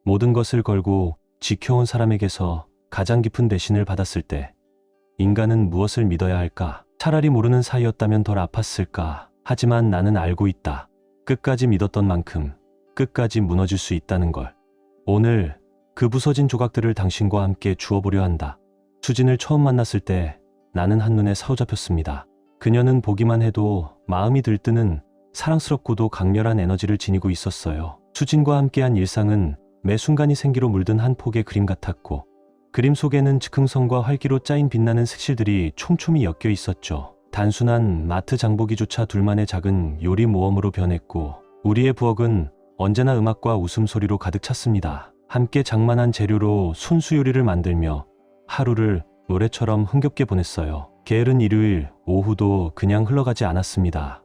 모든 것을 걸고 지켜온 사람에게서 가장 깊은 배신을 받았을 때 인간은 무엇을 믿어야 할까? 차라리 모르는 사이였다면 덜 아팠을까? 하지만 나는 알고 있다. 끝까지 믿었던 만큼 끝까지 무너질 수 있다는 걸. 오늘 그 부서진 조각들을 당신과 함께 주워보려 한다. 수진을 처음 만났을 때 나는 한눈에 사로잡혔습니다. 그녀는 보기만 해도 마음이 들뜨는 사랑스럽고도 강렬한 에너지를 지니고 있었어요. 수진과 함께한 일상은 매 순간이 생기로 물든 한 폭의 그림 같았고, 그림 속에는 즉흥성과 활기로 짜인 빛나는 색실들이 촘촘히 엮여 있었죠. 단순한 마트 장보기조차 둘만의 작은 요리 모험으로 변했고, 우리의 부엌은 언제나 음악과 웃음소리로 가득 찼습니다. 함께 장만한 재료로 순수 요리를 만들며 하루를 노래처럼 흥겹게 보냈어요. 게으른 일요일 오후도 그냥 흘러가지 않았습니다.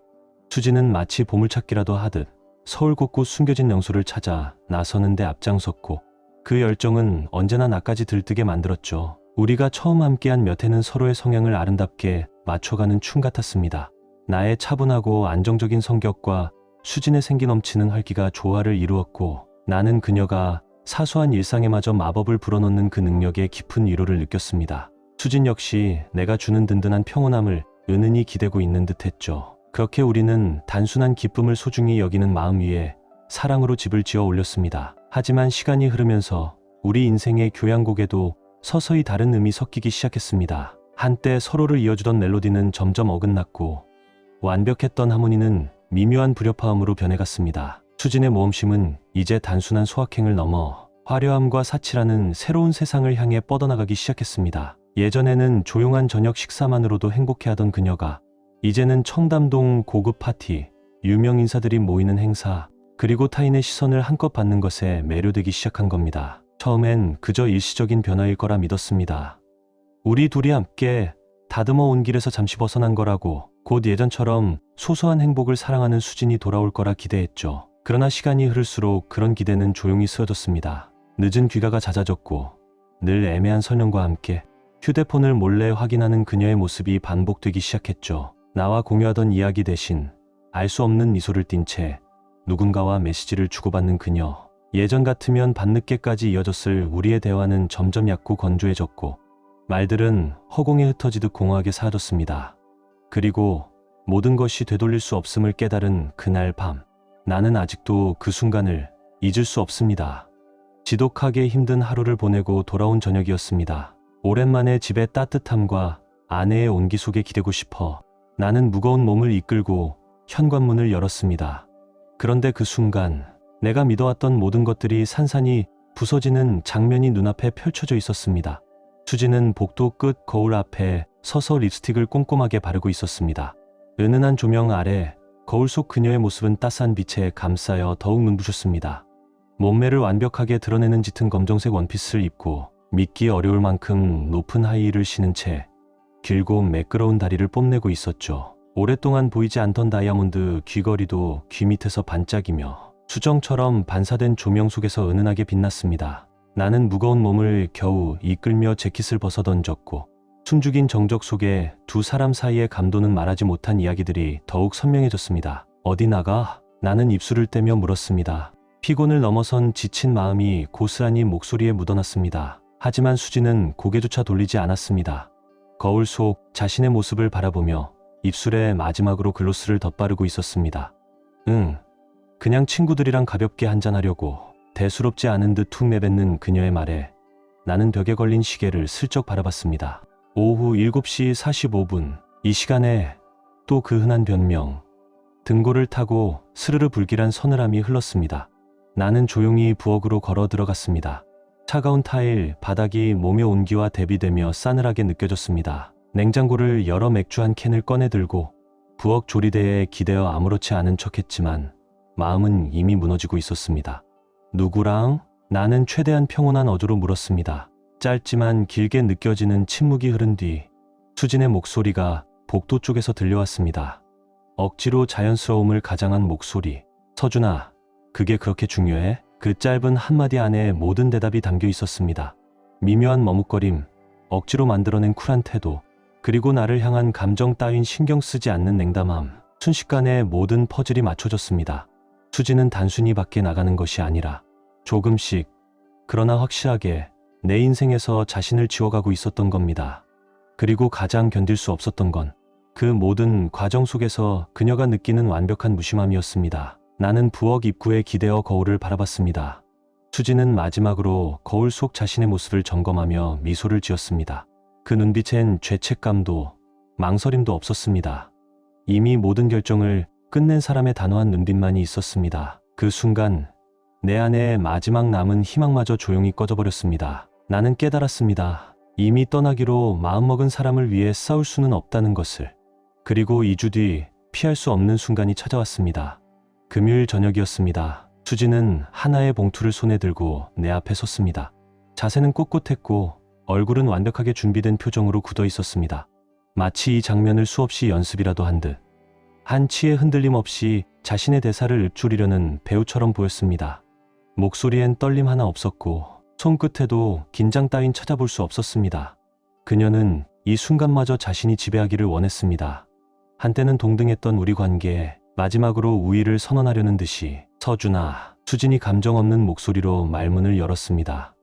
수지는 마치 보물찾기라도 하듯 서울 곳곳 숨겨진 명소를 찾아 나서는 데 앞장섰고, 그 열정은 언제나 나까지 들뜨게 만들었죠. 우리가 처음 함께한 몇 해는 서로의 성향을 아름답게 맞춰가는 춤 같았습니다. 나의 차분하고 안정적인 성격과 수진의 생기 넘치는 활기가 조화를 이루었고, 나는 그녀가 사소한 일상에마저 마법을 불어넣는 그 능력에 깊은 위로를 느꼈습니다. 수진 역시 내가 주는 든든한 평온함을 은은히 기대고 있는 듯했죠. 그렇게 우리는 단순한 기쁨을 소중히 여기는 마음 위에 사랑으로 집을 지어 올렸습니다. 하지만 시간이 흐르면서 우리 인생의 교향곡에도 서서히 다른 음이 섞이기 시작했습니다. 한때 서로를 이어주던 멜로디는 점점 어긋났고, 완벽했던 하모니는 미묘한 불협화음으로 변해갔습니다. 수진의 모험심은 이제 단순한 소확행을 넘어 화려함과 사치라는 새로운 세상을 향해 뻗어나가기 시작했습니다. 예전에는 조용한 저녁 식사만으로도 행복해하던 그녀가 이제는 청담동 고급 파티, 유명 인사들이 모이는 행사, 그리고 타인의 시선을 한껏 받는 것에 매료되기 시작한 겁니다. 처음엔 그저 일시적인 변화일 거라 믿었습니다. 우리 둘이 함께 다듬어 온 길에서 잠시 벗어난 거라고, 곧 예전처럼 소소한 행복을 사랑하는 수진이 돌아올 거라 기대했죠. 그러나 시간이 흐를수록 그런 기대는 조용히 쓰러졌습니다. 늦은 귀가가 잦아졌고, 늘 애매한 설명과 함께 휴대폰을 몰래 확인하는 그녀의 모습이 반복되기 시작했죠. 나와 공유하던 이야기 대신 알 수 없는 미소를 띤 채 누군가와 메시지를 주고받는 그녀. 예전 같으면 밤늦게까지 이어졌을 우리의 대화는 점점 얕고 건조해졌고, 말들은 허공에 흩어지듯 공허하게 사라졌습니다. 그리고 모든 것이 되돌릴 수 없음을 깨달은 그날 밤, 나는 아직도 그 순간을 잊을 수 없습니다. 지독하게 힘든 하루를 보내고 돌아온 저녁이었습니다. 오랜만에 집의 따뜻함과 아내의 온기 속에 기대고 싶어 나는 무거운 몸을 이끌고 현관문을 열었습니다. 그런데 그 순간 내가 믿어왔던 모든 것들이 산산이 부서지는 장면이 눈앞에 펼쳐져 있었습니다. 수지는 복도 끝 거울 앞에 서서 립스틱을 꼼꼼하게 바르고 있었습니다. 은은한 조명 아래 거울 속 그녀의 모습은 따스한 빛에 감싸여 더욱 눈부셨습니다. 몸매를 완벽하게 드러내는 짙은 검정색 원피스를 입고 믿기 어려울 만큼 높은 하이힐을 신은 채 길고 매끄러운 다리를 뽐내고 있었죠. 오랫동안 보이지 않던 다이아몬드 귀걸이도 귀 밑에서 반짝이며 수정처럼 반사된 조명 속에서 은은하게 빛났습니다. 나는 무거운 몸을 겨우 이끌며 재킷을 벗어던졌고, 숨죽인 정적 속에 두 사람 사이의 감도는 말하지 못한 이야기들이 더욱 선명해졌습니다. 어디 나가? 나는 입술을 떼며 물었습니다. 피곤을 넘어선 지친 마음이 고스란히 목소리에 묻어났습니다. 하지만 수지는 고개조차 돌리지 않았습니다. 거울 속 자신의 모습을 바라보며 입술에 마지막으로 글로스를 덧바르고 있었습니다. 그냥 친구들이랑 가볍게 한잔하려고. 대수롭지 않은 듯 툭 내뱉는 그녀의 말에 나는 벽에 걸린 시계를 슬쩍 바라봤습니다. 오후 7시 45분. 이 시간에 또 그 흔한 변명. 등골을 타고 스르르 불길한 서늘함이 흘렀습니다. 나는 조용히 부엌으로 걸어 들어갔습니다. 차가운 타일 바닥이 몸의 온기와 대비되며 싸늘하게 느껴졌습니다. 냉장고를 열어 맥주 한 캔을 꺼내 들고 부엌 조리대에 기대어 아무렇지 않은 척했지만 마음은 이미 무너지고 있었습니다. 누구랑? 나는 최대한 평온한 어조로 물었습니다. 짧지만 길게 느껴지는 침묵이 흐른 뒤 수진의 목소리가 복도 쪽에서 들려왔습니다. 억지로 자연스러움을 가장한 목소리. 서준아, 그게 그렇게 중요해? 그 짧은 한마디 안에 모든 대답이 담겨 있었습니다. 미묘한 머뭇거림, 억지로 만들어낸 쿨한 태도, 그리고 나를 향한 감정 따윈 신경 쓰지 않는 냉담함. 순식간에 모든 퍼즐이 맞춰졌습니다. 수지는 단순히 밖에 나가는 것이 아니라 조금씩 그러나 확실하게 내 인생에서 자신을 지워가고 있었던 겁니다. 그리고 가장 견딜 수 없었던 건 그 모든 과정 속에서 그녀가 느끼는 완벽한 무심함이었습니다. 나는 부엌 입구에 기대어 거울을 바라봤습니다. 수지는 마지막으로 거울 속 자신의 모습을 점검하며 미소를 지었습니다. 그 눈빛엔 죄책감도 망설임도 없었습니다. 이미 모든 결정을 끝낸 사람의 단호한 눈빛만이 있었습니다. 그 순간 내 안에 마지막 남은 희망마저 조용히 꺼져버렸습니다. 나는 깨달았습니다. 이미 떠나기로 마음먹은 사람을 위해 싸울 수는 없다는 것을. 그리고 2주 뒤 피할 수 없는 순간이 찾아왔습니다. 금요일 저녁이었습니다. 수지는 하나의 봉투를 손에 들고 내 앞에 섰습니다. 자세는 꼿꼿했고 얼굴은 완벽하게 준비된 표정으로 굳어 있었습니다. 마치 이 장면을 수없이 연습이라도 한 듯. 한치의 흔들림 없이 자신의 대사를 읊조리려는 배우처럼 보였습니다. 목소리엔 떨림 하나 없었고 손끝에도 긴장 따윈 찾아볼 수 없었습니다. 그녀는 이 순간마저 자신이 지배하기를 원했습니다. 한때는 동등했던 우리 관계에 마지막으로 우위를 선언하려는 듯이 서준아, 수진이 감정 없는 목소리로 말문을 열었습니다.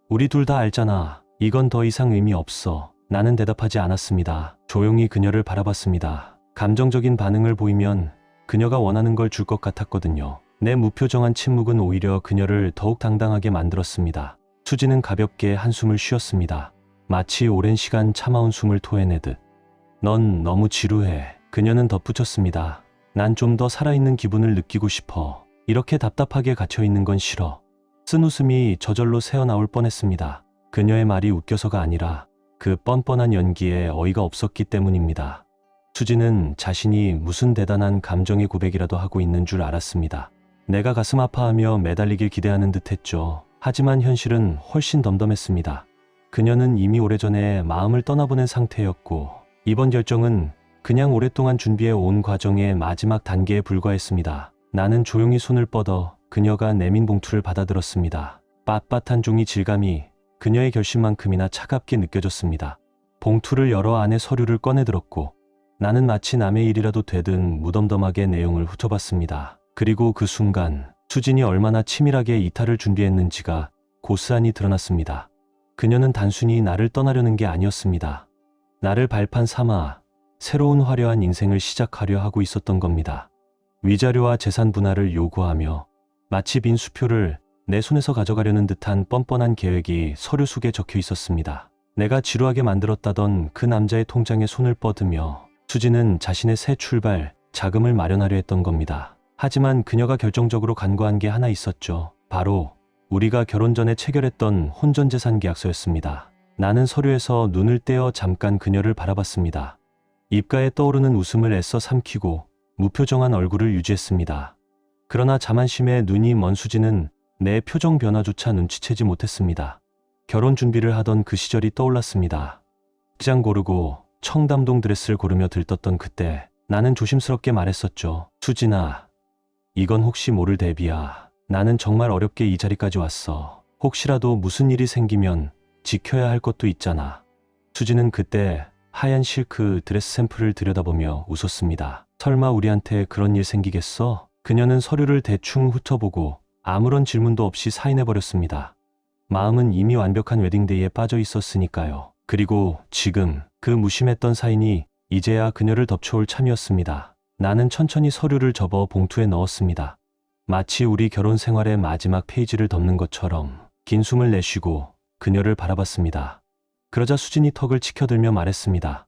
우리 둘 다 알잖아. 이건 더 이상 의미 없어. 나는 대답하지 않았습니다. 조용히 그녀를 바라봤습니다. 감정적인 반응을 보이면 그녀가 원하는 걸 줄 것 같았거든요. 내 무표정한 침묵은 오히려 그녀를 더욱 당당하게 만들었습니다. 수지는 가볍게 한숨을 쉬었습니다. 마치 오랜 시간 참아온 숨을 토해내듯. 넌 너무 지루해. 그녀는 덧붙였습니다. 난 좀 더 살아있는 기분을 느끼고 싶어. 이렇게 답답하게 갇혀있는 건 싫어. 쓴 웃음이 저절로 새어나올 뻔했습니다. 그녀의 말이 웃겨서가 아니라 그 뻔뻔한 연기에 어이가 없었기 때문입니다. 수지는 자신이 무슨 대단한 감정의 고백이라도 하고 있는 줄 알았습니다. 내가 가슴 아파하며 매달리길 기대하는 듯했죠. 하지만 현실은 훨씬 덤덤했습니다. 그녀는 이미 오래전에 마음을 떠나보낸 상태였고 이번 결정은 그냥 오랫동안 준비해 온 과정의 마지막 단계에 불과했습니다. 나는 조용히 손을 뻗어 그녀가 내민 봉투를 받아들었습니다. 빳빳한 종이 질감이 그녀의 결심만큼이나 차갑게 느껴졌습니다. 봉투를 열어 안에 서류를 꺼내들었고 나는 마치 남의 일이라도 되듯 무덤덤하게 내용을 훑어봤습니다. 그리고 그 순간 수진이 얼마나 치밀하게 이탈을 준비했는지가 고스란히 드러났습니다. 그녀는 단순히 나를 떠나려는 게 아니었습니다. 나를 발판 삼아 새로운 화려한 인생을 시작하려 하고 있었던 겁니다. 위자료와 재산 분할을 요구하며 마치 빈 수표를 내 손에서 가져가려는 듯한 뻔뻔한 계획이 서류 속에 적혀 있었습니다. 내가 지루하게 만들었다던 그 남자의 통장에 손을 뻗으며 수지는 자신의 새 출발, 자금을 마련하려 했던 겁니다. 하지만 그녀가 결정적으로 간과한 게 하나 있었죠. 바로 우리가 결혼 전에 체결했던 혼전재산 계약서였습니다. 나는 서류에서 눈을 떼어 잠깐 그녀를 바라봤습니다. 입가에 떠오르는 웃음을 애써 삼키고 무표정한 얼굴을 유지했습니다. 그러나 자만심에 눈이 먼 수지는 내 표정 변화조차 눈치채지 못했습니다. 결혼 준비를 하던 그 시절이 떠올랐습니다. 시장 고르고 청담동 드레스를 고르며 들떴던 그때 나는 조심스럽게 말했었죠. 수진아, 이건 혹시 모를 대비야. 나는 정말 어렵게 이 자리까지 왔어. 혹시라도 무슨 일이 생기면 지켜야 할 것도 있잖아. 수지는 그때 하얀 실크 드레스 샘플을 들여다보며 웃었습니다. 설마 우리한테 그런 일 생기겠어? 그녀는 서류를 대충 훑어보고 아무런 질문도 없이 사인해버렸습니다. 마음은 이미 완벽한 웨딩데이에 빠져 있었으니까요. 그리고 지금 그 무심했던 사인이 이제야 그녀를 덮쳐올 참이었습니다. 나는 천천히 서류를 접어 봉투에 넣었습니다. 마치 우리 결혼 생활의 마지막 페이지를 덮는 것처럼 긴 숨을 내쉬고 그녀를 바라봤습니다. 그러자 수진이 턱을 치켜들며 말했습니다.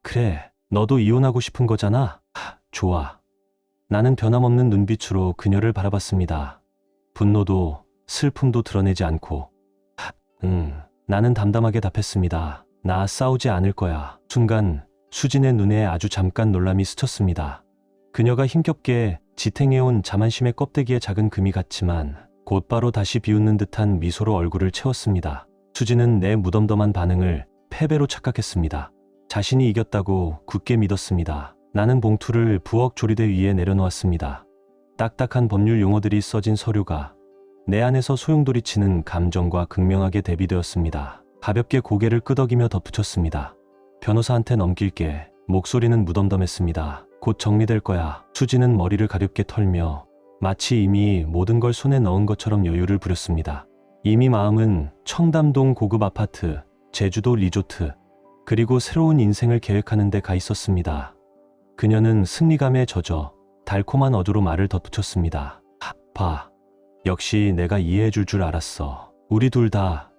그래, 너도 이혼하고 싶은 거잖아? 좋아. 나는 변함없는 눈빛으로 그녀를 바라봤습니다. 분노도 슬픔도 드러내지 않고 나는 담담하게 답했습니다. 나 싸우지 않을 거야. 순간 수진의 눈에 아주 잠깐 놀람이 스쳤습니다. 그녀가 힘겹게 지탱해온 자만심의 껍데기에 작은 금이 같지만 곧바로 다시 비웃는 듯한 미소로 얼굴을 채웠습니다. 수지는 내 무덤덤한 반응을 패배로 착각했습니다. 자신이 이겼다고 굳게 믿었습니다. 나는 봉투를 부엌 조리대 위에 내려놓았습니다. 딱딱한 법률 용어들이 써진 서류가 내 안에서 소용돌이치는 감정과 극명하게 대비되었습니다. 가볍게 고개를 끄덕이며 덧붙였습니다. 변호사한테 넘길게. 목소리는 무덤덤했습니다. 곧 정리될 거야. 수지는 머리를 가볍게 털며 마치 이미 모든 걸 손에 넣은 것처럼 여유를 부렸습니다. 이미 마음은 청담동 고급 아파트, 제주도 리조트, 그리고 새로운 인생을 계획하는 데 가 있었습니다. 그녀는 승리감에 젖어 달콤한 어조로 말을 덧붙였습니다. 봐. 역시 내가 이해해 줄 줄 알았어. 우리 둘 다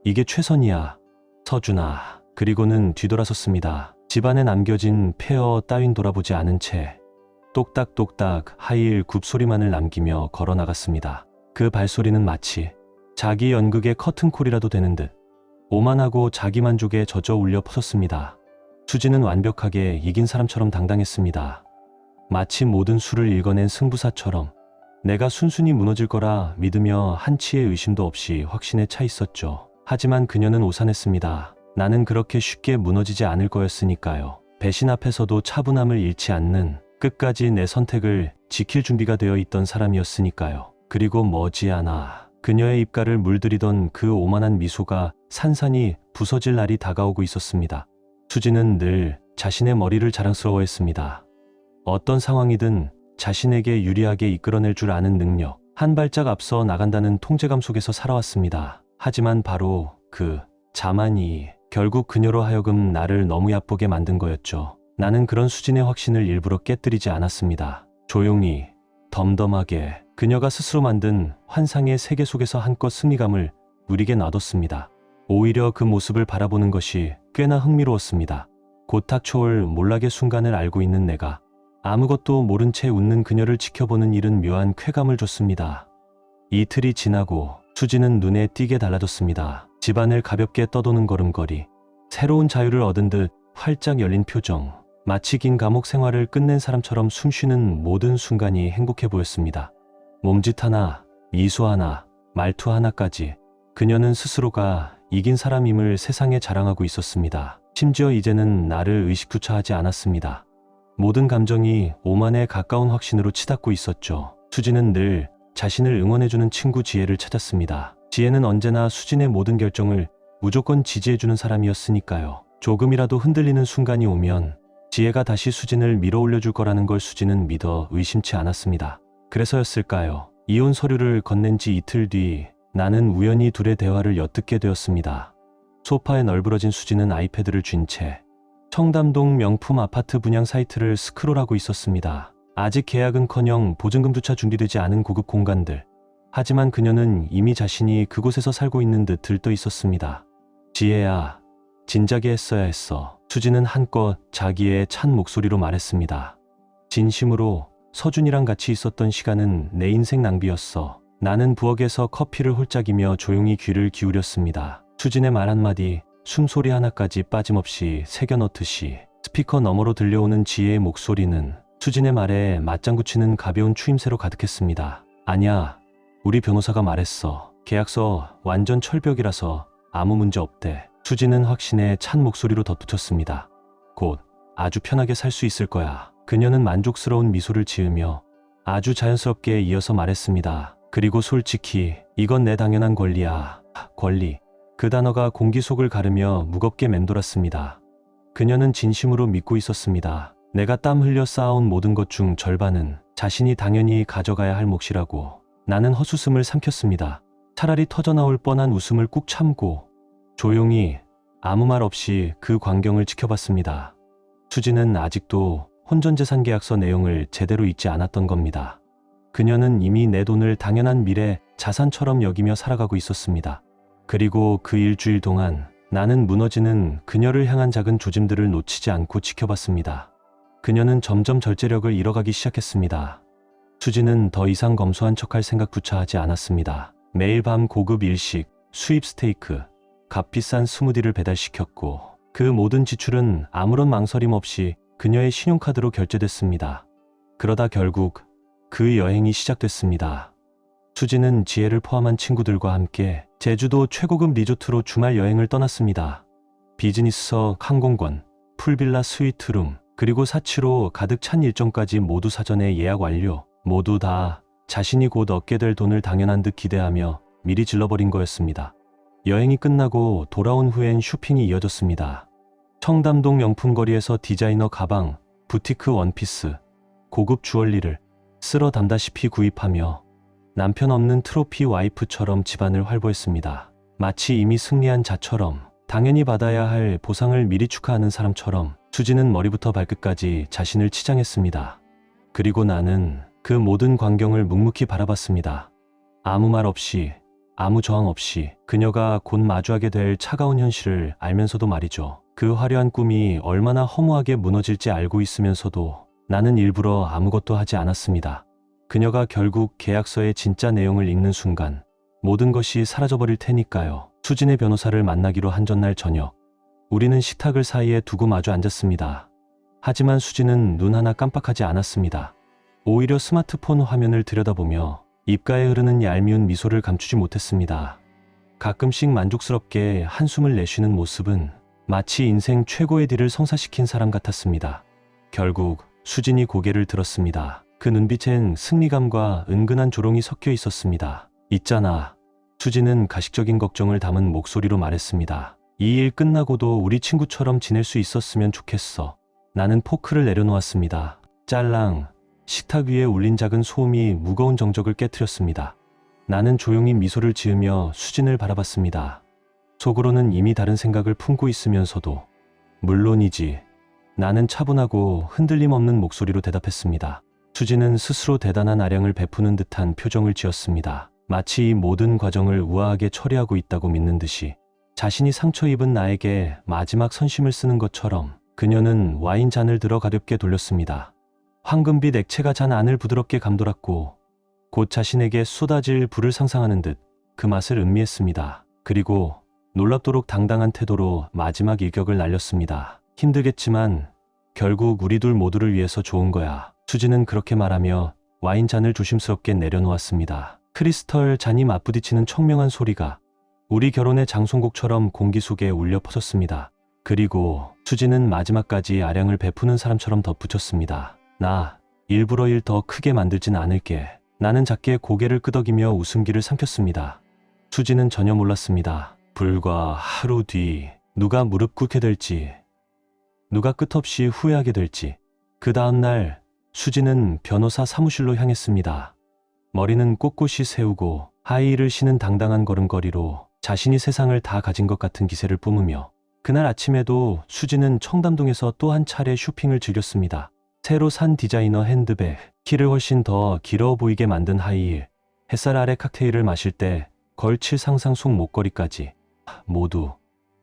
이게 최선이야. 서준아. 그리고는 뒤돌아섰습니다. 집안에 남겨진 폐허 따윈 돌아보지 않은 채 똑딱똑딱 하이힐 굽소리만을 남기며 걸어 나갔습니다. 그 발소리는 마치 자기 연극의 커튼콜이라도 되는 듯 오만하고 자기만족에 젖어 울려 퍼졌습니다. 수지는 완벽하게 이긴 사람처럼 당당했습니다. 마치 모든 수를 읽어낸 승부사처럼 내가 순순히 무너질 거라 믿으며 한치의 의심도 없이 확신에 차 있었죠. 하지만 그녀는 오산했습니다. 나는 그렇게 쉽게 무너지지 않을 거였으니까요. 배신 앞에서도 차분함을 잃지 않는 끝까지 내 선택을 지킬 준비가 되어 있던 사람이었으니까요. 그리고 머지않아 그녀의 입가를 물들이던 그 오만한 미소가 산산이 부서질 날이 다가오고 있었습니다. 수지는 늘 자신의 머리를 자랑스러워했습니다. 어떤 상황이든 자신에게 유리하게 이끌어낼 줄 아는 능력, 한 발짝 앞서 나간다는 통제감 속에서 살아왔습니다. 하지만 바로 그 자만이 결국 그녀로 하여금 나를 너무 얕보게 만든 거였죠. 나는 그런 수진의 확신을 일부러 깨뜨리지 않았습니다. 조용히, 덤덤하게 그녀가 스스로 만든 환상의 세계 속에서 한껏 승리감을 누리게 놔뒀습니다. 오히려 그 모습을 바라보는 것이 꽤나 흥미로웠습니다. 곧 닥쳐올 몰락의 순간을 알고 있는 내가 아무것도 모른 채 웃는 그녀를 지켜보는 일은 묘한 쾌감을 줬습니다. 이틀이 지나고 수지는 눈에 띄게 달라졌습니다. 집안을 가볍게 떠도는 걸음걸이, 새로운 자유를 얻은 듯 활짝 열린 표정, 마치 긴 감옥 생활을 끝낸 사람처럼 숨쉬는 모든 순간이 행복해 보였습니다. 몸짓 하나, 미소 하나, 말투 하나까지 그녀는 스스로가 이긴 사람임을 세상에 자랑하고 있었습니다. 심지어 이제는 나를 의식조차 하지 않았습니다. 모든 감정이 오만에 가까운 확신으로 치닫고 있었죠. 수지는 늘 자신을 응원해주는 친구 지혜를 찾았습니다. 지혜는 언제나 수진의 모든 결정을 무조건 지지해주는 사람이었으니까요. 조금이라도 흔들리는 순간이 오면 지혜가 다시 수진을 밀어올려줄 거라는 걸 수진은 믿어 의심치 않았습니다. 그래서였을까요? 이혼 서류를 건넨 지 이틀 뒤 나는 우연히 둘의 대화를 엿듣게 되었습니다. 소파에 널브러진 수진은 아이패드를 쥔 채 청담동 명품 아파트 분양 사이트를 스크롤하고 있었습니다. 아직 계약은커녕 보증금조차 준비되지 않은 고급 공간들. 하지만 그녀는 이미 자신이 그곳에서 살고 있는 듯 들떠 있었습니다. 지혜야, 진작에 했어야 했어. 수지는 한껏 자기의 찬 목소리로 말했습니다. 진심으로 서준이랑 같이 있었던 시간은 내 인생 낭비였어. 나는 부엌에서 커피를 홀짝이며 조용히 귀를 기울였습니다. 수진의 말 한마디, 숨소리 하나까지 빠짐없이 새겨 넣듯이 스피커 너머로 들려오는 지혜의 목소리는 수진의 말에 맞장구 치는 가벼운 추임새로 가득했습니다. 아니야, 우리 변호사가 말했어. 계약서 완전 철벽이라서 아무 문제 없대. 수진은 확신에 찬 목소리로 덧붙였습니다. 곧 아주 편하게 살 수 있을 거야. 그녀는 만족스러운 미소를 지으며 아주 자연스럽게 이어서 말했습니다. 그리고 솔직히 이건 내 당연한 권리야. 권리. 그 단어가 공기 속을 가르며 무겁게 맴돌았습니다. 그녀는 진심으로 믿고 있었습니다. 내가 땀 흘려 쌓아온 모든 것 중 절반은 자신이 당연히 가져가야 할 몫이라고. 나는 헛웃음을 삼켰습니다. 차라리 터져나올 뻔한 웃음을 꾹 참고 조용히 아무 말 없이 그 광경을 지켜봤습니다. 수지는 아직도 혼전재산 계약서 내용을 제대로 잊지 않았던 겁니다. 그녀는 이미 내 돈을 당연한 미래 자산처럼 여기며 살아가고 있었습니다. 그리고 그 일주일 동안 나는 무너지는 그녀를 향한 작은 조짐들을 놓치지 않고 지켜봤습니다. 그녀는 점점 절제력을 잃어가기 시작했습니다. 수지는 더 이상 검소한 척할 생각조차 하지 않았습니다. 매일 밤 고급 일식, 수입 스테이크, 값비싼 스무디를 배달시켰고 그 모든 지출은 아무런 망설임 없이 그녀의 신용카드로 결제됐습니다. 그러다 결국 그 여행이 시작됐습니다. 수지는 지혜를 포함한 친구들과 함께 제주도 최고급 리조트로 주말 여행을 떠났습니다. 비즈니스석 항공권, 풀빌라 스위트룸, 그리고 사치로 가득 찬 일정까지 모두 사전에 예약 완료. 모두 다 자신이 곧 얻게 될 돈을 당연한 듯 기대하며 미리 질러버린 거였습니다. 여행이 끝나고 돌아온 후엔 쇼핑이 이어졌습니다. 청담동 명품거리에서 디자이너 가방, 부티크 원피스, 고급 주얼리를 쓸어 담다시피 구입하며 남편 없는 트로피 와이프처럼 집안을 활보했습니다. 마치 이미 승리한 자처럼, 당연히 받아야 할 보상을 미리 축하하는 사람처럼 수지는 머리부터 발끝까지 자신을 치장했습니다. 그리고 나는 그 모든 광경을 묵묵히 바라봤습니다. 아무 말 없이, 아무 저항 없이 그녀가 곧 마주하게 될 차가운 현실을 알면서도 말이죠. 그 화려한 꿈이 얼마나 허무하게 무너질지 알고 있으면서도 나는 일부러 아무것도 하지 않았습니다. 그녀가 결국 계약서의 진짜 내용을 읽는 순간 모든 것이 사라져버릴 테니까요. 수진의 변호사를 만나기로 한 전날 저녁, 우리는 식탁을 사이에 두고 마주 앉았습니다. 하지만 수진은 눈 하나 깜빡하지 않았습니다. 오히려 스마트폰 화면을 들여다보며 입가에 흐르는 얄미운 미소를 감추지 못했습니다. 가끔씩 만족스럽게 한숨을 내쉬는 모습은 마치 인생 최고의 딜을 성사시킨 사람 같았습니다. 결국 수진이 고개를 들었습니다. 그 눈빛엔 승리감과 은근한 조롱이 섞여 있었습니다. 있잖아. 수진은 가식적인 걱정을 담은 목소리로 말했습니다. 이 일 끝나고도 우리 친구처럼 지낼 수 있었으면 좋겠어. 나는 포크를 내려놓았습니다. 짤랑. 식탁 위에 울린 작은 소음이 무거운 정적을 깨트렸습니다. 나는 조용히 미소를 지으며 수진을 바라봤습니다. 속으로는 이미 다른 생각을 품고 있으면서도 물론이지. 나는 차분하고 흔들림 없는 목소리로 대답했습니다. 수진은 스스로 대단한 아량을 베푸는 듯한 표정을 지었습니다. 마치 이 모든 과정을 우아하게 처리하고 있다고 믿는 듯이 자신이 상처 입은 나에게 마지막 선심을 쓰는 것처럼 그녀는 와인 잔을 들어 가볍게 돌렸습니다. 황금빛 액체가 잔 안을 부드럽게 감돌았고 곧 자신에게 쏟아질 불을 상상하는 듯 그 맛을 음미했습니다. 그리고 놀랍도록 당당한 태도로 마지막 일격을 날렸습니다. 힘들겠지만 결국 우리 둘 모두를 위해서 좋은 거야. 수지는 그렇게 말하며 와인 잔을 조심스럽게 내려놓았습니다. 크리스털 잔이 맞부딪히는 청명한 소리가 우리 결혼의 장송곡처럼 공기 속에 울려 퍼졌습니다. 그리고 수지는 마지막까지 아량을 베푸는 사람처럼 덧붙였습니다. 나 일부러 일 더 크게 만들진 않을게. 나는 작게 고개를 끄덕이며 웃음기를 삼켰습니다. 수지는 전혀 몰랐습니다. 불과 하루 뒤 누가 무릎 꿇게 될지, 누가 끝없이 후회하게 될지. 그 다음 날 수지는 변호사 사무실로 향했습니다. 머리는 꼿꼿이 세우고 하이힐을 신은 당당한 걸음걸이로 자신이 세상을 다 가진 것 같은 기세를 뿜으며 그날 아침에도 수지는 청담동에서 또 한 차례 쇼핑을 즐겼습니다. 새로 산 디자이너 핸드백, 키를 훨씬 더 길어 보이게 만든 하이힐, 햇살 아래 칵테일을 마실 때 걸칠 상상 속 목걸이까지 모두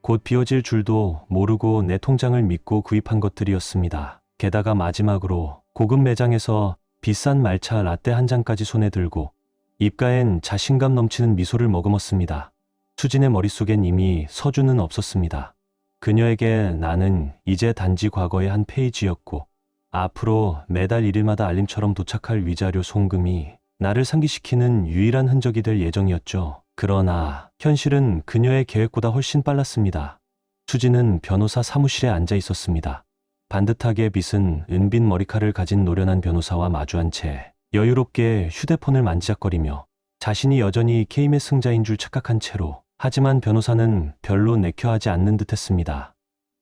곧 비워질 줄도 모르고 내 통장을 믿고 구입한 것들이었습니다. 게다가 마지막으로 고급 매장에서 비싼 말차 라떼 한 잔까지 손에 들고 입가엔 자신감 넘치는 미소를 머금었습니다. 수진의 머릿속엔 이미 서준은 없었습니다. 그녀에게 나는 이제 단지 과거의 한 페이지였고 앞으로 매달 일일마다 알림처럼 도착할 위자료 송금이 나를 상기시키는 유일한 흔적이 될 예정이었죠. 그러나 현실은 그녀의 계획보다 훨씬 빨랐습니다. 수지는 변호사 사무실에 앉아 있었습니다. 반듯하게 빗은 은빛 머리칼을 가진 노련한 변호사와 마주한 채 여유롭게 휴대폰을 만지작거리며 자신이 여전히 게임의 승자인 줄 착각한 채로, 하지만 변호사는 별로 내켜하지 않는 듯했습니다.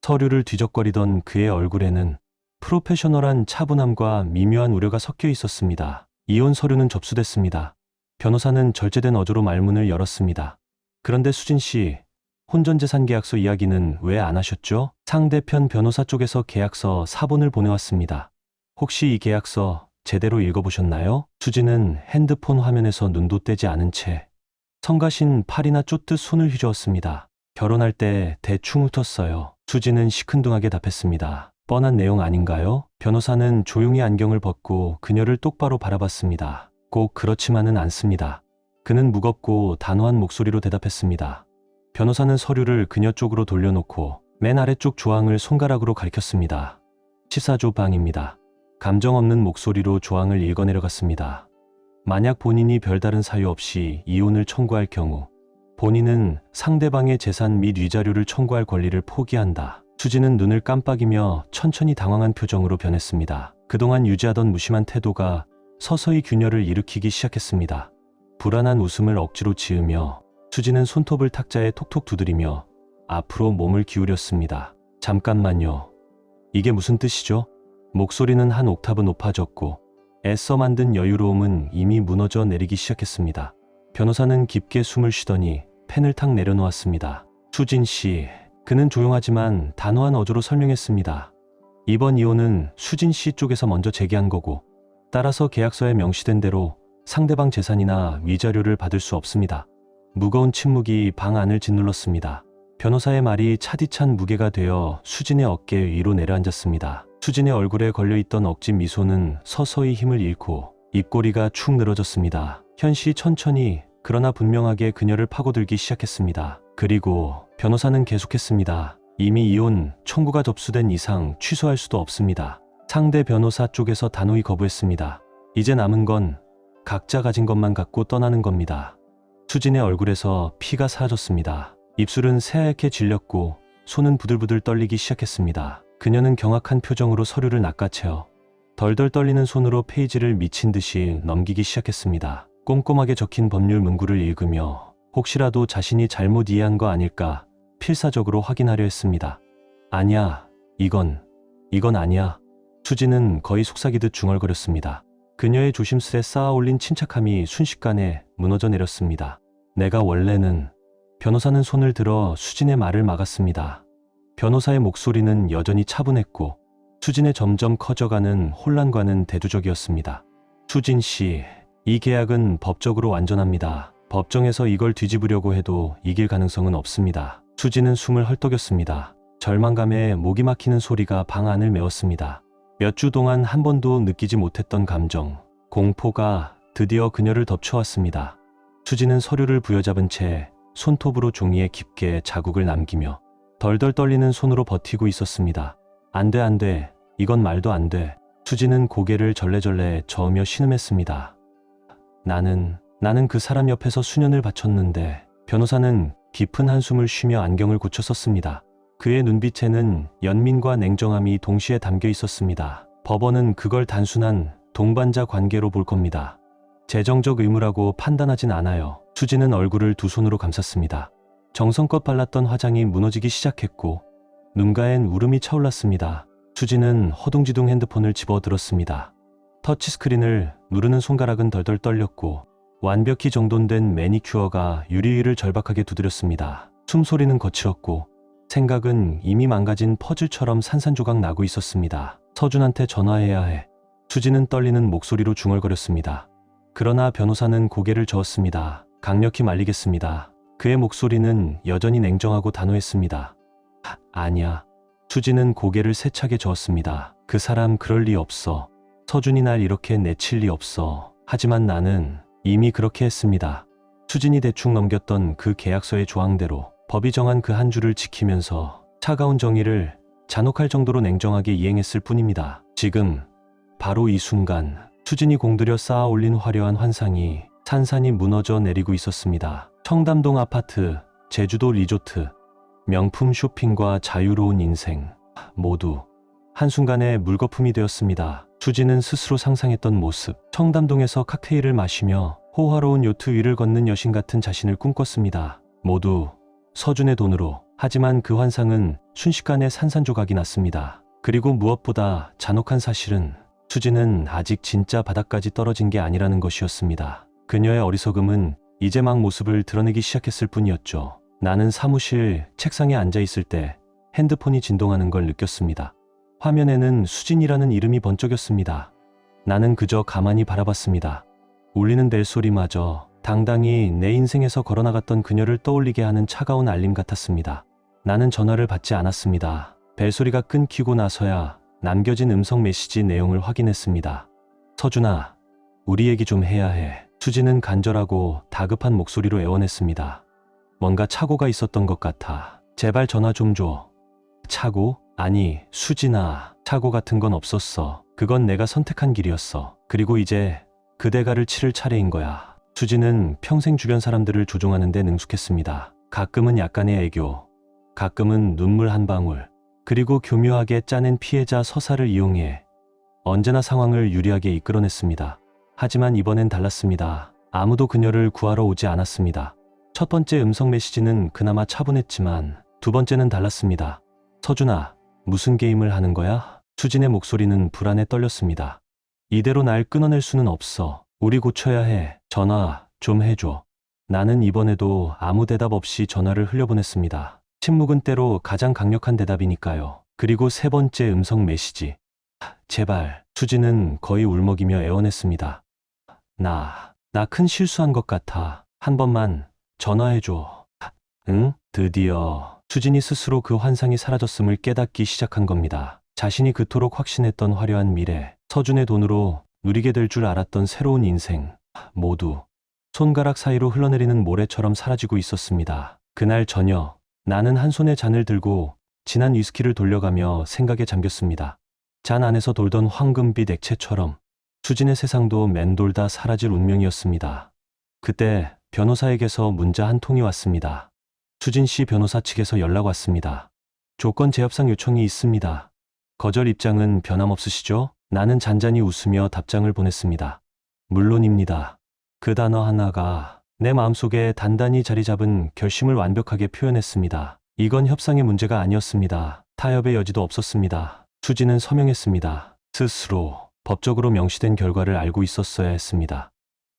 서류를 뒤적거리던 그의 얼굴에는 프로페셔널한 차분함과 미묘한 우려가 섞여 있었습니다. 이혼 서류는 접수됐습니다. 변호사는 절제된 어조로 말문을 열었습니다. 그런데 수진 씨, 혼전재산 계약서 이야기는 왜 안 하셨죠? 상대편 변호사 쪽에서 계약서 사본을 보내왔습니다. 혹시 이 계약서 제대로 읽어보셨나요? 수진은 핸드폰 화면에서 눈도 떼지 않은 채 성가신 팔이나 쫓듯 손을 휘저었습니다. 결혼할 때 대충 훑었어요. 수진은 시큰둥하게 답했습니다. 뻔한 내용 아닌가요? 변호사는 조용히 안경을 벗고 그녀를 똑바로 바라봤습니다. 꼭 그렇지만은 않습니다. 그는 무겁고 단호한 목소리로 대답했습니다. 변호사는 서류를 그녀 쪽으로 돌려놓고 맨 아래쪽 조항을 손가락으로 가리켰습니다. 14조 방입니다. 감정 없는 목소리로 조항을 읽어내려갔습니다. 만약 본인이 별다른 사유 없이 이혼을 청구할 경우 본인은 상대방의 재산 및 위자료를 청구할 권리를 포기한다. 수지는 눈을 깜빡이며 천천히 당황한 표정으로 변했습니다. 그동안 유지하던 무심한 태도가 서서히 균열을 일으키기 시작했습니다. 불안한 웃음을 억지로 지으며 수지는 손톱을 탁자에 톡톡 두드리며 앞으로 몸을 기울였습니다. 잠깐만요. 이게 무슨 뜻이죠? 목소리는 한 옥타브 높아졌고 애써 만든 여유로움은 이미 무너져 내리기 시작했습니다. 변호사는 깊게 숨을 쉬더니 펜을 탁 내려놓았습니다. 수진 씨, 그는 조용하지만 단호한 어조로 설명했습니다. 이번 이혼은 수진 씨 쪽에서 먼저 제기한 거고, 따라서 계약서에 명시된 대로 상대방 재산이나 위자료를 받을 수 없습니다. 무거운 침묵이 방 안을 짓눌렀습니다. 변호사의 말이 차디찬 무게가 되어 수진의 어깨 위로 내려앉았습니다. 수진의 얼굴에 걸려있던 억지 미소는 서서히 힘을 잃고 입꼬리가 축 늘어졌습니다. 현씨 천천히 그러나 분명하게 그녀를 파고들기 시작했습니다. 그리고 변호사는 계속했습니다. 이미 이혼 청구가 접수된 이상 취소할 수도 없습니다. 상대 변호사 쪽에서 단호히 거부했습니다. 이제 남은 건 각자 가진 것만 갖고 떠나는 겁니다. 수진의 얼굴에서 피가 사라졌습니다. 입술은 새하얗게 질렸고 손은 부들부들 떨리기 시작했습니다. 그녀는 경악한 표정으로 서류를 낚아채어 덜덜 떨리는 손으로 페이지를 미친 듯이 넘기기 시작했습니다. 꼼꼼하게 적힌 법률 문구를 읽으며 혹시라도 자신이 잘못 이해한 거 아닐까 필사적으로 확인하려 했습니다. 아니야, 이건 아니야. 수진은 거의 속삭이듯 중얼거렸습니다. 그녀의 조심스레 쌓아 올린 침착함이 순식간에 무너져 내렸습니다. 내가 원래는... 변호사는 손을 들어 수진의 말을 막았습니다. 변호사의 목소리는 여전히 차분했고 수진의 점점 커져가는 혼란과는 대두적이었습니다. 수진 씨, 이 계약은 법적으로 완전합니다. 법정에서 이걸 뒤집으려고 해도 이길 가능성은 없습니다. 수진은 숨을 헐떡였습니다. 절망감에 목이 막히는 소리가 방 안을 메웠습니다. 몇 주 동안 한 번도 느끼지 못했던 감정, 공포가 드디어 그녀를 덮쳐왔습니다. 수진은 서류를 부여잡은 채 손톱으로 종이에 깊게 자국을 남기며 덜덜 떨리는 손으로 버티고 있었습니다. 안 돼. 이건 말도 안 돼. 수진은 고개를 절레절레 저으며 신음했습니다. 나는 그 사람 옆에서 수년을 바쳤는데. 변호사는 깊은 한숨을 쉬며 안경을 고쳐 썼습니다. 그의 눈빛에는 연민과 냉정함이 동시에 담겨 있었습니다. 법원은 그걸 단순한 동반자 관계로 볼 겁니다. 재정적 의무라고 판단하진 않아요. 수진은 얼굴을 두 손으로 감쌌습니다. 정성껏 발랐던 화장이 무너지기 시작했고 눈가엔 울음이 차올랐습니다. 수진은 허둥지둥 핸드폰을 집어들었습니다. 터치스크린을 누르는 손가락은 덜덜 떨렸고 완벽히 정돈된 매니큐어가 유리 위를 절박하게 두드렸습니다. 숨소리는 거칠었고 생각은 이미 망가진 퍼즐처럼 산산조각 나고 있었습니다. 서준한테 전화해야 해. 수진은 떨리는 목소리로 중얼거렸습니다. 그러나 변호사는 고개를 저었습니다. 강력히 말리겠습니다. 그의 목소리는 여전히 냉정하고 단호했습니다. 아니야. 수진은 고개를 세차게 저었습니다. 그 사람 그럴 리 없어. 서준이 날 이렇게 내칠 리 없어. 하지만 나는 이미 그렇게 했습니다. 수진이 대충 넘겼던 그 계약서의 조항대로 법이 정한 그 한 줄을 지키면서 차가운 정의를 잔혹할 정도로 냉정하게 이행했을 뿐입니다. 지금 바로 이 순간 수진이 공들여 쌓아 올린 화려한 환상이 산산이 무너져 내리고 있었습니다. 청담동 아파트, 제주도 리조트, 명품 쇼핑과 자유로운 인생, 모두 한순간에 물거품이 되었습니다. 수진은 스스로 상상했던 모습, 청담동에서 칵테일을 마시며 호화로운 요트 위를 걷는 여신 같은 자신을 꿈꿨습니다. 모두 서준의 돈으로. 하지만 그 환상은 순식간에 산산조각이 났습니다. 그리고 무엇보다 잔혹한 사실은 수진은 아직 진짜 바닥까지 떨어진 게 아니라는 것이었습니다. 그녀의 어리석음은 이제 막 모습을 드러내기 시작했을 뿐이었죠. 나는 사무실 책상에 앉아 있을 때 핸드폰이 진동하는 걸 느꼈습니다. 화면에는 수진이라는 이름이 번쩍였습니다. 나는 그저 가만히 바라봤습니다. 울리는 벨소리마저 당당히 내 인생에서 걸어나갔던 그녀를 떠올리게 하는 차가운 알림 같았습니다. 나는 전화를 받지 않았습니다. 벨소리가 끊기고 나서야 남겨진 음성 메시지 내용을 확인했습니다. 서준아, 우리 얘기 좀 해야 해. 수진은 간절하고 다급한 목소리로 애원했습니다. 뭔가 착오가 있었던 것 같아. 제발 전화 좀 줘. 착오? 아니, 수진아, 착오 같은 건 없었어. 그건 내가 선택한 길이었어. 그리고 이제 그 대가를 치를 차례인 거야. 수진은 평생 주변 사람들을 조종하는 데 능숙했습니다. 가끔은 약간의 애교, 가끔은 눈물 한 방울, 그리고 교묘하게 짜낸 피해자 서사를 이용해 언제나 상황을 유리하게 이끌어냈습니다. 하지만 이번엔 달랐습니다. 아무도 그녀를 구하러 오지 않았습니다. 첫 번째 음성 메시지는 그나마 차분했지만 두 번째는 달랐습니다. 서준아, 무슨 게임을 하는 거야? 수진의 목소리는 불안에 떨렸습니다. 이대로 날 끊어낼 수는 없어. 우리 고쳐야 해. 전화 좀 해줘. 나는 이번에도 아무 대답 없이 전화를 흘려보냈습니다. 침묵은 때로 가장 강력한 대답이니까요. 그리고 세 번째 음성 메시지. 제발. 수지는 거의 울먹이며 애원했습니다. 나 큰 실수한 것 같아. 한 번만 전화해줘. 응? 드디어 수진이 스스로 그 환상이 사라졌음을 깨닫기 시작한 겁니다. 자신이 그토록 확신했던 화려한 미래, 서준의 돈으로 누리게 될 줄 알았던 새로운 인생, 모두 손가락 사이로 흘러내리는 모래처럼 사라지고 있었습니다. 그날 저녁, 나는 한 손에 잔을 들고 진한 위스키를 돌려가며 생각에 잠겼습니다. 잔 안에서 돌던 황금빛 액체처럼 수진의 세상도 맴돌다 사라질 운명이었습니다. 그때 변호사에게서 문자 한 통이 왔습니다. 수진 씨 변호사 측에서 연락 왔습니다. 조건 재협상 요청이 있습니다. 거절 입장은 변함없으시죠? 나는 잔잔히 웃으며 답장을 보냈습니다. 물론입니다. 그 단어 하나가 내 마음속에 단단히 자리 잡은 결심을 완벽하게 표현했습니다. 이건 협상의 문제가 아니었습니다. 타협의 여지도 없었습니다. 수진은 서명했습니다. 스스로 법적으로 명시된 결과를 알고 있었어야 했습니다.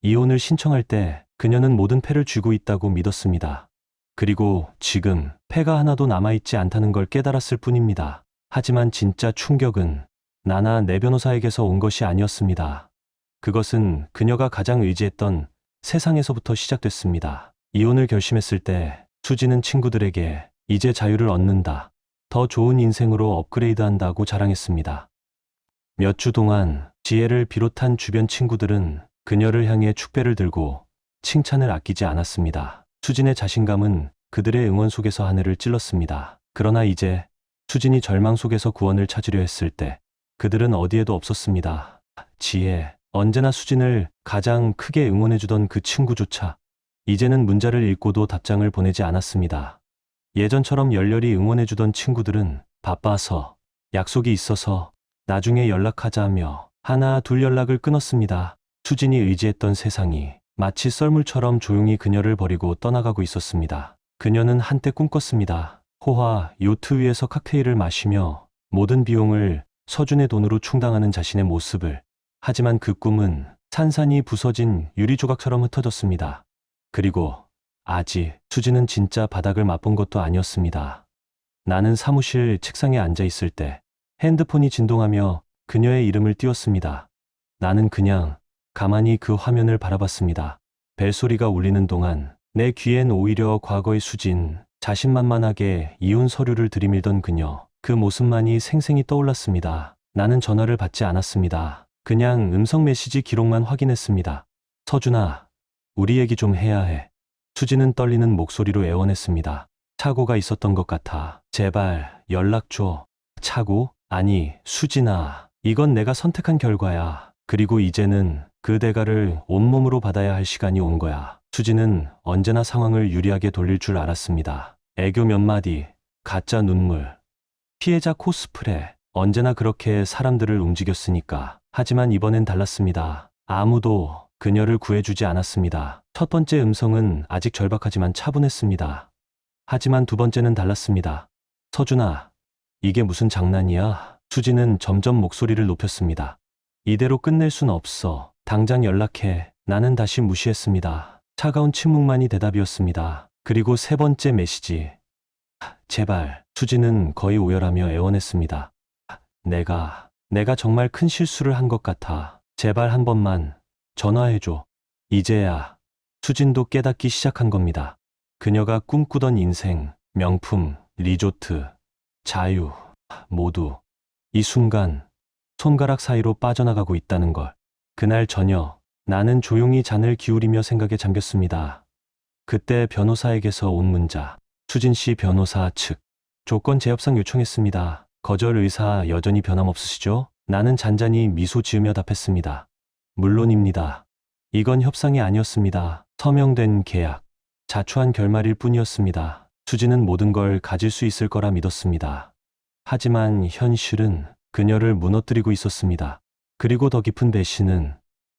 이혼을 신청할 때 그녀는 모든 패를 쥐고 있다고 믿었습니다. 그리고 지금 패가 하나도 남아있지 않다는 걸 깨달았을 뿐입니다. 하지만 진짜 충격은 나나 내 변호사에게서 온 것이 아니었습니다. 그것은 그녀가 가장 의지했던 세상에서부터 시작됐습니다. 이혼을 결심했을 때 수지는 친구들에게 이제 자유를 얻는다, 더 좋은 인생으로 업그레이드한다고 자랑했습니다. 몇 주 동안 지혜를 비롯한 주변 친구들은 그녀를 향해 축배를 들고 칭찬을 아끼지 않았습니다. 수진의 자신감은 그들의 응원 속에서 하늘을 찔렀습니다. 그러나 이제 수진이 절망 속에서 구원을 찾으려 했을 때 그들은 어디에도 없었습니다. 지혜, 언제나 수진을 가장 크게 응원해주던 그 친구조차 이제는 문자를 읽고도 답장을 보내지 않았습니다. 예전처럼 열렬히 응원해주던 친구들은 바빠서, 약속이 있어서, 나중에 연락하자며 하나 둘 연락을 끊었습니다. 수진이 의지했던 세상이 마치 썰물처럼 조용히 그녀를 버리고 떠나가고 있었습니다. 그녀는 한때 꿈꿨습니다. 호화 요트 위에서 칵테일을 마시며 모든 비용을 서준의 돈으로 충당하는 자신의 모습을. 하지만 그 꿈은 산산이 부서진 유리 조각처럼 흩어졌습니다. 그리고 아직 수지는 진짜 바닥을 맛본 것도 아니었습니다. 나는 사무실 책상에 앉아 있을 때 핸드폰이 진동하며 그녀의 이름을 띄웠습니다. 나는 그냥 가만히 그 화면을 바라봤습니다. 벨소리가 울리는 동안 내 귀엔 오히려 과거의 수진, 자신만만하게 이혼 서류를 들이밀던 그녀, 그 모습만이 생생히 떠올랐습니다. 나는 전화를 받지 않았습니다. 그냥 음성 메시지 기록만 확인했습니다. 서준아, 우리 얘기 좀 해야 해. 수진은 떨리는 목소리로 애원했습니다. 착오가 있었던 것 같아. 제발 연락 줘. 착오? 아니, 수진아. 이건 내가 선택한 결과야. 그리고 이제는 그 대가를 온몸으로 받아야 할 시간이 온 거야. 수진은 언제나 상황을 유리하게 돌릴 줄 알았습니다. 애교 몇 마디, 가짜 눈물, 피해자 코스프레, 언제나 그렇게 사람들을 움직였으니까. 하지만 이번엔 달랐습니다. 아무도 그녀를 구해주지 않았습니다. 첫 번째 음성은 아직 절박하지만 차분했습니다. 하지만 두 번째는 달랐습니다. 서준아, 이게 무슨 장난이야? 수지는 점점 목소리를 높였습니다. 이대로 끝낼 순 없어. 당장 연락해. 나는 다시 무시했습니다. 차가운 침묵만이 대답이었습니다. 그리고 세 번째 메시지. 제발. 수지는 거의 오열하며 애원했습니다. 내가 정말 큰 실수를 한 것 같아. 제발 한 번만 전화해줘. 이제야 수진도 깨닫기 시작한 겁니다. 그녀가 꿈꾸던 인생, 명품, 리조트, 자유, 모두 이 순간 손가락 사이로 빠져나가고 있다는 걸. 그날 저녁, 나는 조용히 잔을 기울이며 생각에 잠겼습니다. 그때 변호사에게서 온 문자. 수진 씨 변호사 측, 조건 재협상 요청했습니다. 거절 의사 여전히 변함없으시죠? 나는 잔잔히 미소 지으며 답했습니다. 물론입니다. 이건 협상이 아니었습니다. 서명된 계약, 자초한 결말일 뿐이었습니다. 수지는 모든 걸 가질 수 있을 거라 믿었습니다. 하지만 현실은 그녀를 무너뜨리고 있었습니다. 그리고 더 깊은 배신은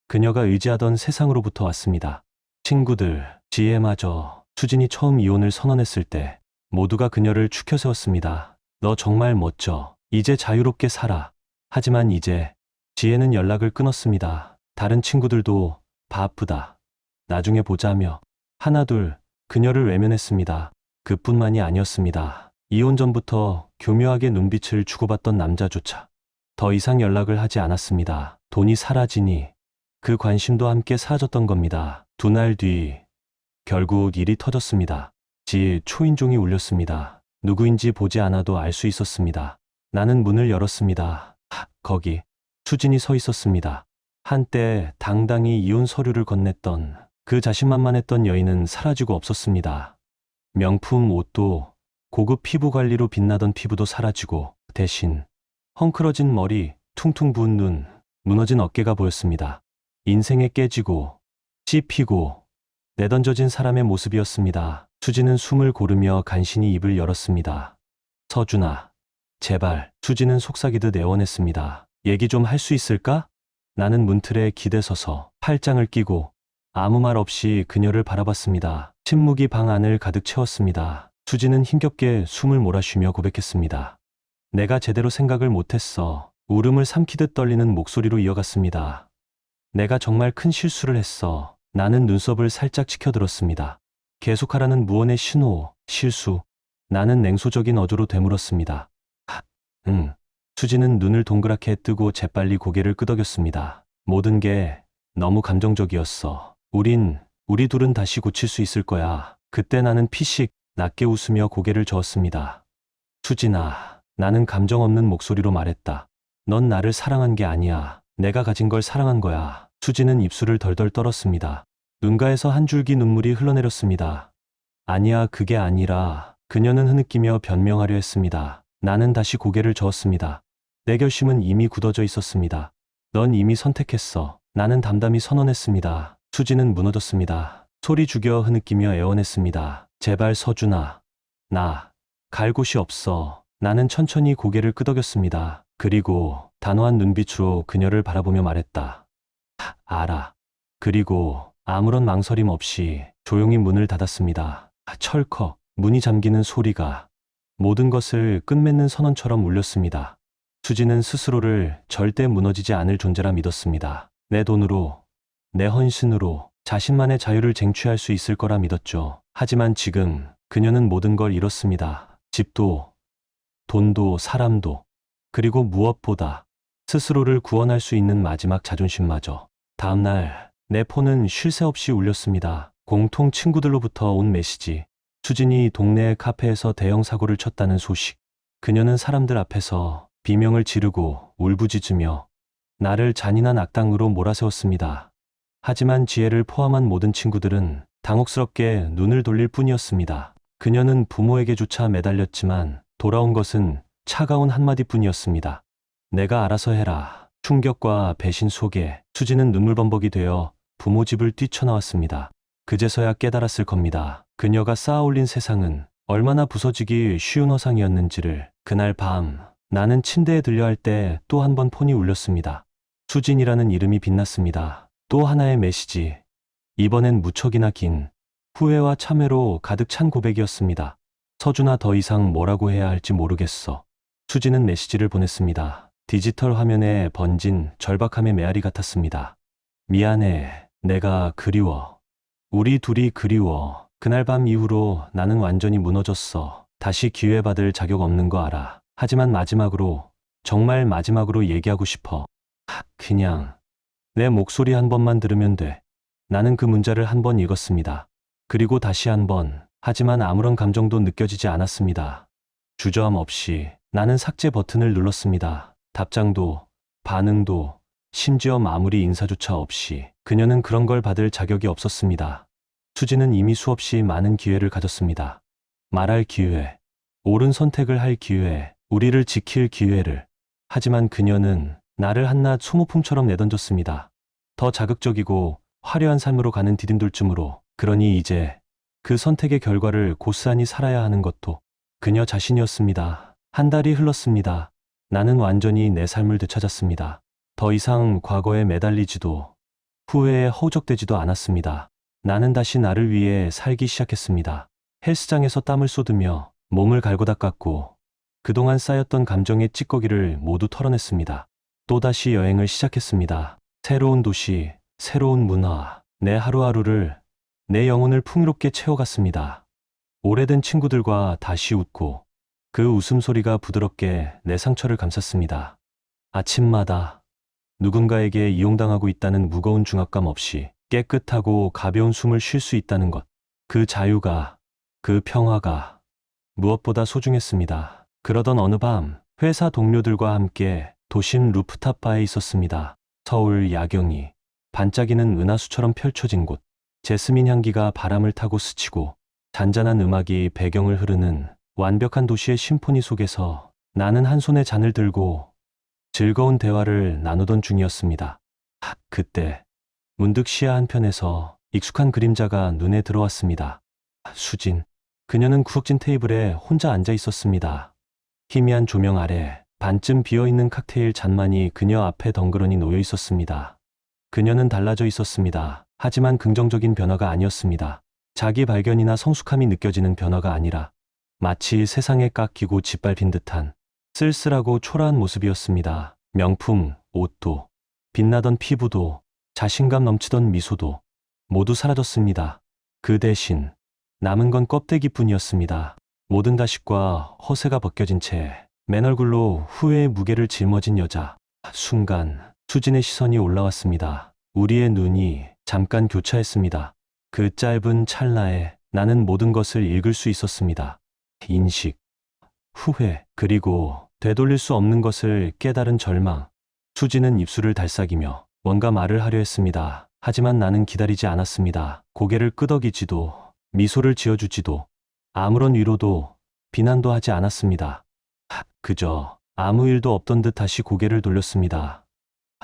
그녀가 의지하던 세상으로부터 왔습니다. 친구들, 지혜마저 수진이 처음 이혼을 선언했을 때 모두가 그녀를 추켜 세웠습니다. 너 정말 멋져. 이제 자유롭게 살아. 하지만 이제 지혜는 연락을 끊었습니다. 다른 친구들도 바쁘다. 나중에 보자며 하나둘 그녀를 외면했습니다. 그뿐만이 아니었습니다. 이혼 전부터 교묘하게 눈빛을 주고받던 남자조차 더 이상 연락을 하지 않았습니다. 돈이 사라지니 그 관심도 함께 사라졌던 겁니다. 2날 뒤 결국 일이 터졌습니다. 집 초인종이 울렸습니다. 누구인지 보지 않아도 알 수 있었습니다. 나는 문을 열었습니다. 거기 수진이 서 있었습니다. 한때 당당히 이혼 서류를 건넸던 그 자신만만했던 여인은 사라지고 없었습니다. 명품 옷도 고급 피부 관리로 빛나던 피부도 사라지고 대신 헝클어진 머리, 퉁퉁 부은 눈, 무너진 어깨가 보였습니다. 인생에 깨지고 씹히고 내던져진 사람의 모습이었습니다. 수지는 숨을 고르며 간신히 입을 열었습니다. 서준아, 제발. 수지는 속삭이듯 애원했습니다. 얘기 좀 할 수 있을까? 나는 문틀에 기대서서 팔짱을 끼고 아무 말 없이 그녀를 바라봤습니다. 침묵이 방 안을 가득 채웠습니다. 수지는 힘겹게 숨을 몰아쉬며 고백했습니다. 내가 제대로 생각을 못했어. 울음을 삼키듯 떨리는 목소리로 이어갔습니다. 내가 정말 큰 실수를 했어. 나는 눈썹을 살짝 치켜들었습니다. 계속하라는 무언의 신호, 실수. 나는 냉소적인 어조로 되물었습니다. 응. 수지는 눈을 동그랗게 뜨고 재빨리 고개를 끄덕였습니다. 모든 게 너무 감정적이었어. 우리 둘은 다시 고칠 수 있을 거야. 그때 나는 피식 낮게 웃으며 고개를 저었습니다. 수진아, 나는 감정 없는 목소리로 말했다. 넌 나를 사랑한 게 아니야. 내가 가진 걸 사랑한 거야. 수지는 입술을 덜덜 떨었습니다. 눈가에서 한 줄기 눈물이 흘러내렸습니다. 아니야, 그게 아니라. 그녀는 흐느끼며 변명하려 했습니다. 나는 다시 고개를 저었습니다. 내 결심은 이미 굳어져 있었습니다. 넌 이미 선택했어. 나는 담담히 선언했습니다. 수지는 무너졌습니다. 소리 죽여 흐느끼며 애원했습니다. 제발 서준아. 나 갈 곳이 없어. 나는 천천히 고개를 끄덕였습니다. 그리고 단호한 눈빛으로 그녀를 바라보며 말했다. 알아. 그리고 아무런 망설임 없이 조용히 문을 닫았습니다. 철컥 문이 잠기는 소리가 모든 것을 끝맺는 선언처럼 울렸습니다. 수지는 스스로를 절대 무너지지 않을 존재라 믿었습니다. 내 돈으로, 내 헌신으로 자신만의 자유를 쟁취할 수 있을 거라 믿었죠. 하지만 지금 그녀는 모든 걸 잃었습니다. 집도, 돈도, 사람도, 그리고 무엇보다 스스로를 구원할 수 있는 마지막 자존심마저. 다음날 내 폰은 쉴 새 없이 울렸습니다. 공통 친구들로부터 온 메시지. 수진이 동네 카페에서 대형 사고를 쳤다는 소식. 그녀는 사람들 앞에서 비명을 지르고 울부짖으며 나를 잔인한 악당으로 몰아세웠습니다. 하지만 지혜를 포함한 모든 친구들은 당혹스럽게 눈을 돌릴 뿐이었습니다. 그녀는 부모에게조차 매달렸지만 돌아온 것은 차가운 한마디뿐이었습니다. 내가 알아서 해라. 충격과 배신 속에 수지는 눈물범벅이 되어 부모 집을 뛰쳐나왔습니다. 그제서야 깨달았을 겁니다. 그녀가 쌓아올린 세상은 얼마나 부서지기 쉬운 허상이었는지를. 그날 밤 나는 침대에 들려할 때 또 한 번 폰이 울렸습니다. 수진이라는 이름이 빛났습니다. 또 하나의 메시지. 이번엔 무척이나 긴 후회와 참회로 가득 찬 고백이었습니다. 서준아, 더 이상 뭐라고 해야 할지 모르겠어. 수지는 메시지를 보냈습니다. 디지털 화면에 번진 절박함의 메아리 같았습니다. 미안해. 내가 그리워. 우리 둘이 그리워. 그날 밤 이후로 나는 완전히 무너졌어. 다시 기회받을 자격 없는 거 알아. 하지만 마지막으로, 정말 마지막으로 얘기하고 싶어. 그냥 내 목소리 한 번만 들으면 돼. 나는 그 문자를 한 번 읽었습니다. 그리고 다시 한 번. 하지만 아무런 감정도 느껴지지 않았습니다. 주저함 없이 나는 삭제 버튼을 눌렀습니다. 답장도, 반응도, 심지어 마무리 인사조차 없이. 그녀는 그런 걸 받을 자격이 없었습니다. 수지는 이미 수없이 많은 기회를 가졌습니다. 말할 기회, 옳은 선택을 할 기회, 우리를 지킬 기회를. 하지만 그녀는 나를 한낱 소모품처럼 내던졌습니다. 더 자극적이고 화려한 삶으로 가는 디딤돌쯤으로. 그러니 이제 그 선택의 결과를 고스란히 살아야 하는 것도 그녀 자신이었습니다. 한 달이 흘렀습니다. 나는 완전히 내 삶을 되찾았습니다. 더 이상 과거에 매달리지도 후회에 허우적대지도 않았습니다. 나는 다시 나를 위해 살기 시작했습니다. 헬스장에서 땀을 쏟으며 몸을 갈고 닦았고 그동안 쌓였던 감정의 찌꺼기를 모두 털어냈습니다. 또다시 여행을 시작했습니다. 새로운 도시, 새로운 문화, 내 하루하루를, 내 영혼을 풍요롭게 채워갔습니다. 오래된 친구들과 다시 웃고 그 웃음소리가 부드럽게 내 상처를 감쌌습니다. 아침마다 누군가에게 이용당하고 있다는 무거운 중압감 없이 깨끗하고 가벼운 숨을 쉴 수 있다는 것, 그 자유가, 그 평화가 무엇보다 소중했습니다. 그러던 어느 밤 회사 동료들과 함께 도심 루프탑 바에 있었습니다. 서울 야경이 반짝이는 은하수처럼 펼쳐진 곳, 제스민 향기가 바람을 타고 스치고 잔잔한 음악이 배경을 흐르는 완벽한 도시의 심포니 속에서 나는 한 손에 잔을 들고 즐거운 대화를 나누던 중이었습니다. 그때 문득 시야 한편에서 익숙한 그림자가 눈에 들어왔습니다. 수진. 그녀는 구석진 테이블에 혼자 앉아 있었습니다. 희미한 조명 아래 반쯤 비어있는 칵테일 잔만이 그녀 앞에 덩그러니 놓여 있었습니다. 그녀는 달라져 있었습니다. 하지만 긍정적인 변화가 아니었습니다. 자기 발견이나 성숙함이 느껴지는 변화가 아니라 마치 세상에 깎이고 짓밟힌 듯한 쓸쓸하고 초라한 모습이었습니다. 명품, 옷도, 빛나던 피부도, 자신감 넘치던 미소도 모두 사라졌습니다. 그 대신 남은 건 껍데기뿐이었습니다. 모든 가식과 허세가 벗겨진 채 맨 얼굴로 후회의 무게를 짊어진 여자. 순간 수진의 시선이 올라왔습니다. 우리의 눈이 잠깐 교차했습니다. 그 짧은 찰나에 나는 모든 것을 읽을 수 있었습니다. 인식, 후회, 그리고 되돌릴 수 없는 것을 깨달은 절망. 수진은 입술을 달싹이며 뭔가 말을 하려 했습니다. 하지만 나는 기다리지 않았습니다. 고개를 끄덕이지도 미소를 지어주지도 아무런 위로도 비난도 하지 않았습니다. 그저 아무 일도 없던 듯 다시 고개를 돌렸습니다.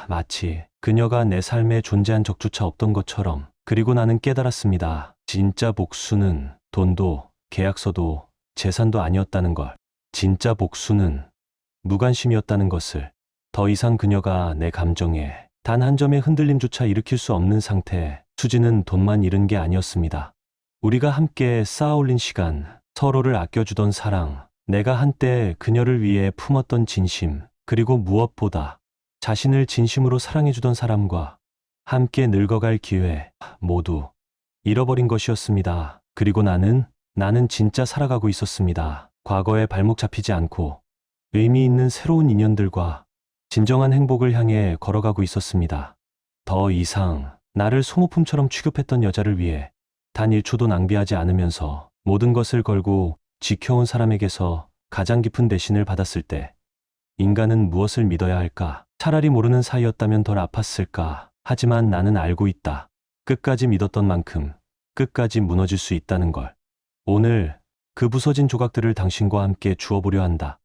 마치 그녀가 내 삶에 존재한 적조차 없던 것처럼. 그리고 나는 깨달았습니다. 진짜 복수는 돈도 계약서도 재산도 아니었다는 걸. 진짜 복수는 무관심이었다는 것을. 더 이상 그녀가 내 감정에 단 한 점의 흔들림조차 일으킬 수 없는 상태. 수지는 돈만 잃은 게 아니었습니다. 우리가 함께 쌓아올린 시간, 서로를 아껴주던 사랑, 내가 한때 그녀를 위해 품었던 진심, 그리고 무엇보다 자신을 진심으로 사랑해주던 사람과 함께 늙어갈 기회, 모두 잃어버린 것이었습니다. 그리고 나는 진짜 살아가고 있었습니다. 과거에 발목 잡히지 않고 의미 있는 새로운 인연들과 진정한 행복을 향해 걸어가고 있었습니다. 더 이상 나를 소모품처럼 취급했던 여자를 위해 단 1초도 낭비하지 않으면서 모든 것을 걸고 지켜온 사람에게서 가장 깊은 대신을 받았을 때 인간은 무엇을 믿어야 할까? 차라리 모르는 사이였다면 덜 아팠을까? 하지만 나는 알고 있다. 끝까지 믿었던 만큼 끝까지 무너질 수 있다는 걸. 오늘 그 부서진 조각들을 당신과 함께 주워보려 한다.